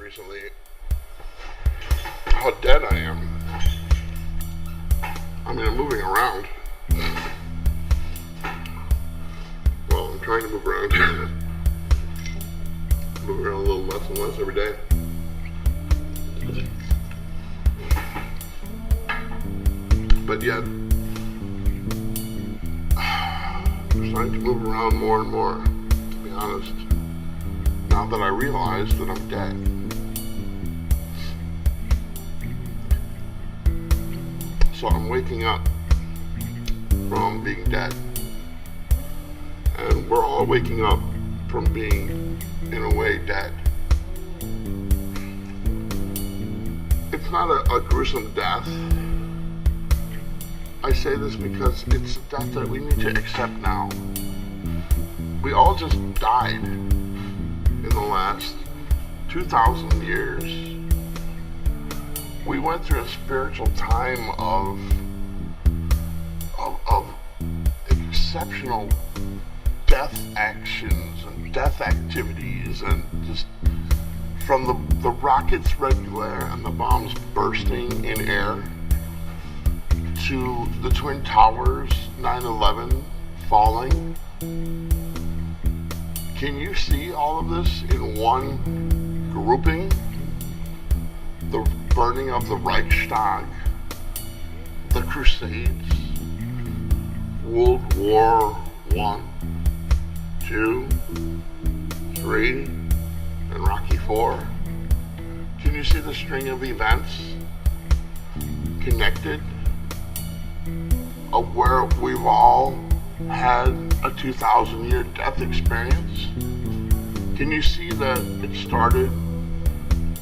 recently how dead I am. I mean, I'm moving around. Well, I'm trying to move around. Move around a little less and less every day. But yet, I'm starting to move around more and more, to be honest, now that I realize that I'm dead. So I'm waking up from being dead. And we're all waking up from being, in a way, dead. It's not a gruesome death. I say this because it's a death that we need to accept now. We all just died in the last 2,000 years. We went through a spiritual time of exceptional death actions and death activities, and just from the rockets red glare and the bombs bursting in air to the Twin Towers, 9/11 falling. Can you see all of this in one grouping? The burning of the Reichstag, the Crusades, World War I, II, III, and Rocky IV. Can you see the string of events connected of where we've all had a 2,000-year death experience? Can you see that it started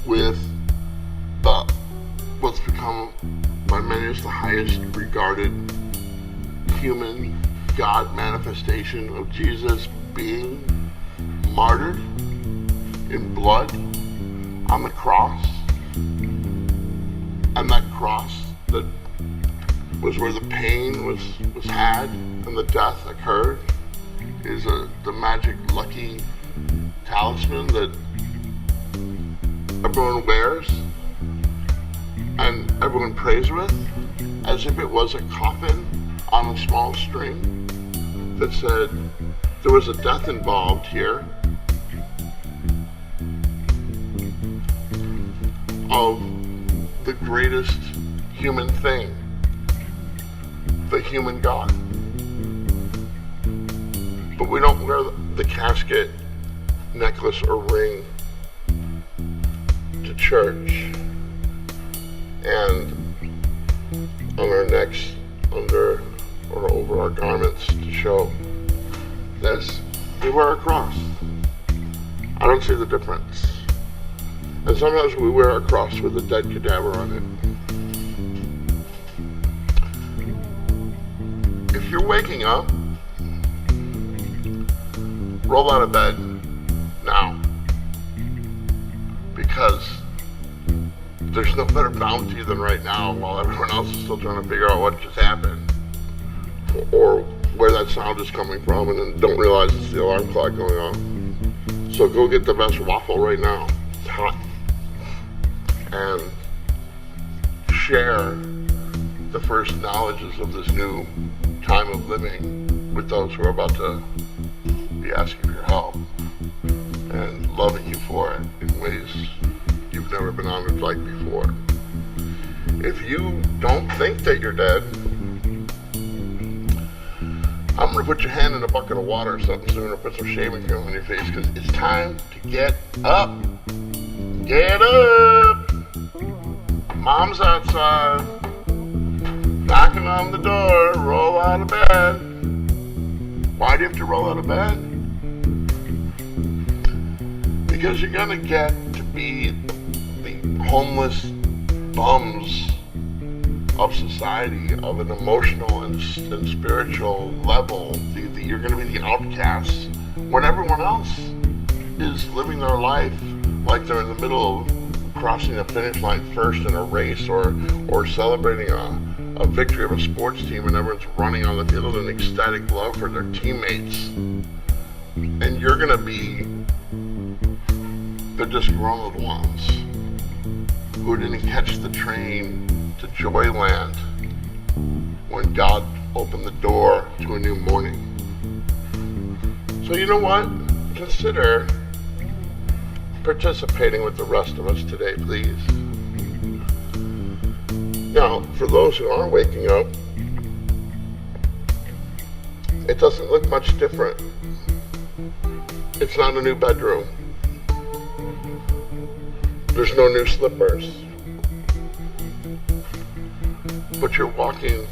with what's become by many as the highest regarded human God manifestation of Jesus being martyred in blood on the cross? And that cross that was where the pain was had and the death occurred is the magic lucky talisman that everyone wears and everyone prays with, as if it was a coffin on a small string that said there was a death involved here of the greatest human thing, the human God. But we don't wear the casket, necklace, or ring to church and on our necks, under or over our garments to show this. We wear a cross. I don't see the difference. And sometimes we wear a cross with a dead cadaver on it. If you're waking up, roll out of bed now, because there's no better bounty than right now, while everyone else is still trying to figure out what just happened or where that sound is coming from, and then don't realize it's the alarm clock going off. So go get the best waffle right now. It's hot. And share the first knowledges of this new time of living with those who are about to be asking for your help and loving you for it in ways you've never been honored like before. If you don't think that you're dead, I'm going to put your hand in a bucket of water or something soon, or put some shaving cream on your face, because it's time to get up. Get up! Mom's outside, knocking on the door. Roll out of bed. Why do you have to roll out of bed? Because you're going to get to be the homeless bums of society, of an emotional and spiritual level. You're going to be the outcasts when everyone else is living their life like they're in the middle of crossing the finish line first in a race, or celebrating a victory of a sports team, and everyone's running on the field in ecstatic love for their teammates. And you're going to be The disgruntled ones who didn't catch the train to Joyland when God opened the door to a new morning. So you know what? Consider participating with the rest of us today, please. Now, for those who aren't waking up, it doesn't look much different. It's not a new bedroom. There's no new slippers. But you're walking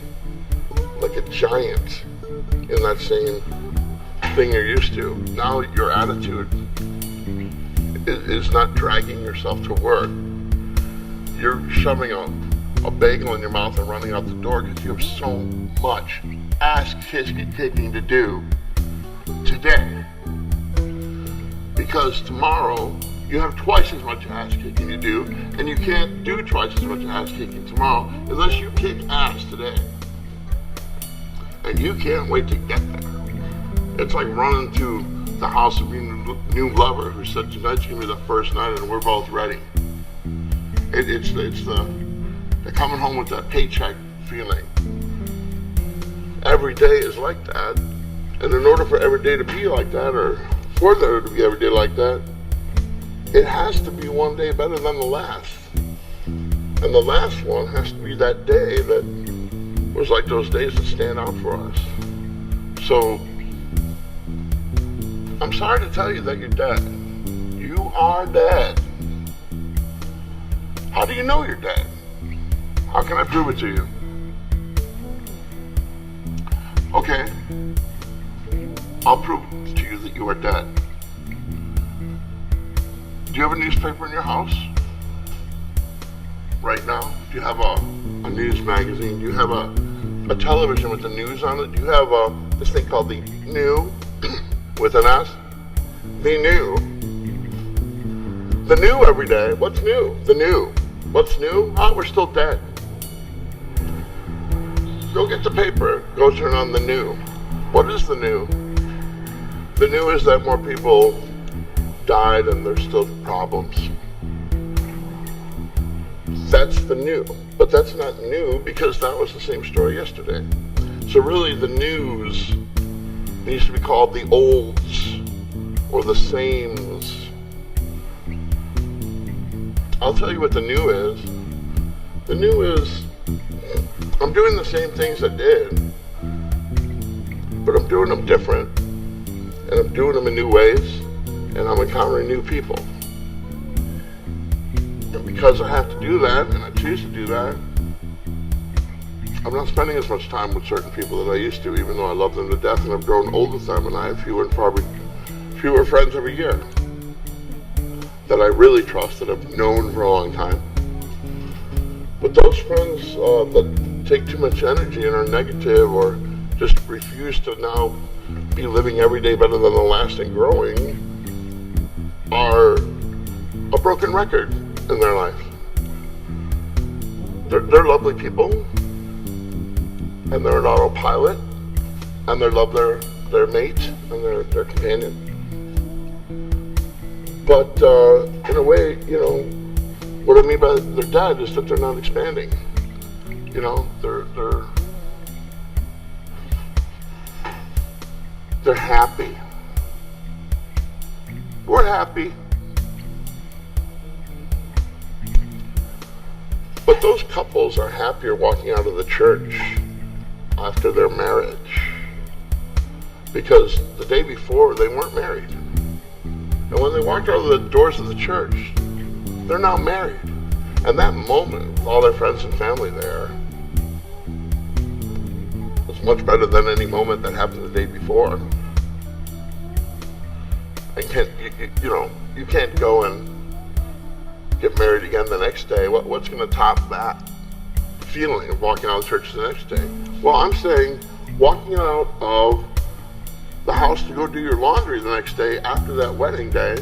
like a giant in that same thing you're used to. Now your attitude is not dragging yourself to work. You're shoving a bagel in your mouth and running out the door because you have so much ass kicking to do today. Because tomorrow you have twice as much ass kicking to do, and you can't do twice as much ass kicking tomorrow unless you kick ass today. And you can't wait to get there. It's like running to the house of your new lover who said tonight's gonna be the first night and we're both ready. It's the coming home with that paycheck feeling. Every day is like that, and in order for every day to be like that, or for there to be every day like that, it has to be one day better than the last. And the last one has to be that day that was like those days that stand out for us. So, I'm sorry to tell you that you're dead. You are dead. How do you know you're dead? How can I prove it to you? Okay, I'll prove to you that you are dead. Do you have a newspaper in your house? Right now? Do you have a news magazine? Do you have a television with the news on it? Do you have this thing called the New, with an S? The New. The New every day. What's new? The New. What's new? Oh, we're still dead. Go get the paper. Go turn on the New. What is the New? The New is that more people died and there's still problems. That's the New. But that's not new because that was the same story yesterday. So really the news needs to be called the olds or the sames. I'll tell you what the new is. The new is, I'm doing the same things I did, but I'm doing them different, and I'm doing them in new ways, and I'm encountering new people. And because I have to do that, and I choose to do that, I'm not spending as much time with certain people that I used to, even though I love them to death and I've grown old with them, and I have fewer friends every year that I really trust, that I've known for a long time. But those friends that take too much energy and are negative or just refuse to now be living every day better than the last and growing are a broken record in their life. They're lovely people, and they're an autopilot, and they love their mate and their companion. But in a way, you know, what I mean by they're dead is that they're not expanding. You know, they're happy. We're happy. But those couples are happier walking out of the church after their marriage, because the day before they weren't married. And when they walked out of the doors of the church, they're now married. And that moment, with all their friends and family there, was much better than any moment that happened the day before. And you can't go and get married again the next day. What's going to top that feeling of walking out of church the next day? Well, I'm saying walking out of the house to go do your laundry the next day after that wedding day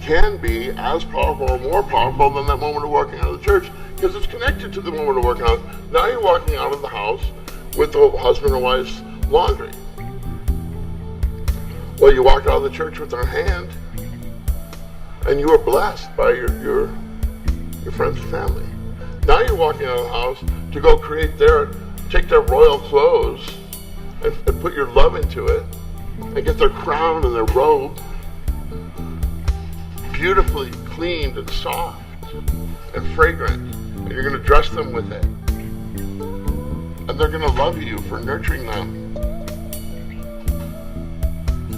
can be as powerful or more powerful than that moment of walking out of the church, because it's connected to the moment of walking out. Now you're walking out of the house with the husband and wife's laundry. Well, you walked out of the church with their hand, And you are blessed by your friends and family. Now you're walking out of the house to go take their royal clothes and put your love into it, and get their crown and their robe beautifully cleaned and soft and fragrant, and you're going to dress them with it. And they're going to love you for nurturing them.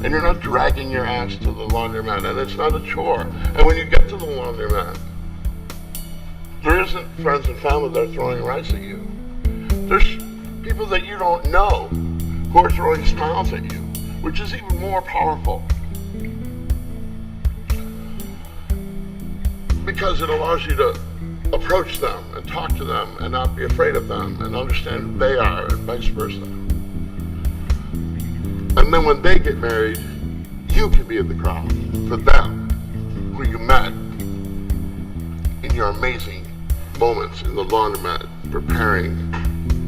And you're not dragging your ass to the laundromat, and it's not a chore. And when you get to the laundromat, there isn't friends and family that are throwing rice at you. There's people that you don't know who are throwing smiles at you, which is even more powerful. Because it allows you to approach them and talk to them and not be afraid of them and understand who they are and vice versa. And then when they get married, you can be in the crowd for them, who you met in your amazing moments in the laundromat, preparing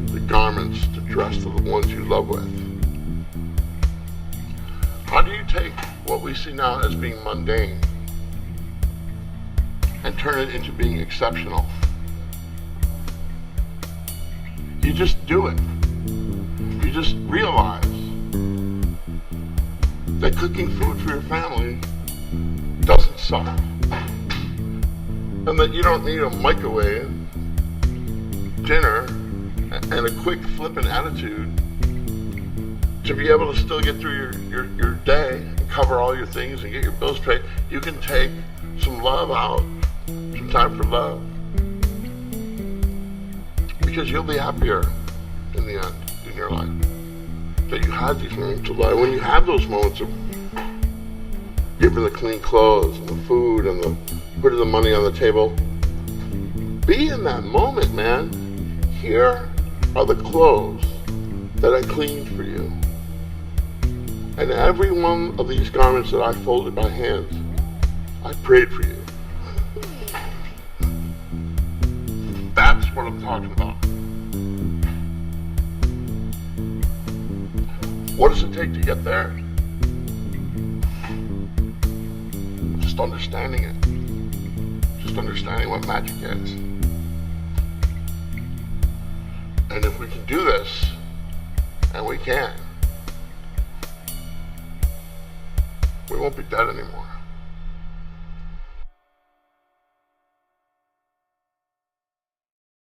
the garments to dress the ones you love with. How do you take what we see now as being mundane and turn it into being exceptional? You just do it. You just realize that cooking food for your family doesn't suck. And that you don't need a microwave dinner and a quick flippant attitude to be able to still get through your day and cover all your things and get your bills paid. You can take some love out, some time for love, because you'll be happier in the end in your life that you had these moments of life. When you have those moments of giving the clean clothes and the food and the putting the money on the table, be in that moment, man. Here are the clothes that I cleaned for you, and every one of these garments that I folded by hand, I prayed for you. That's what I'm talking about. What does it take to get there? Just understanding it. Just understanding what magic is. And if we can do this, and we can, we won't be dead anymore.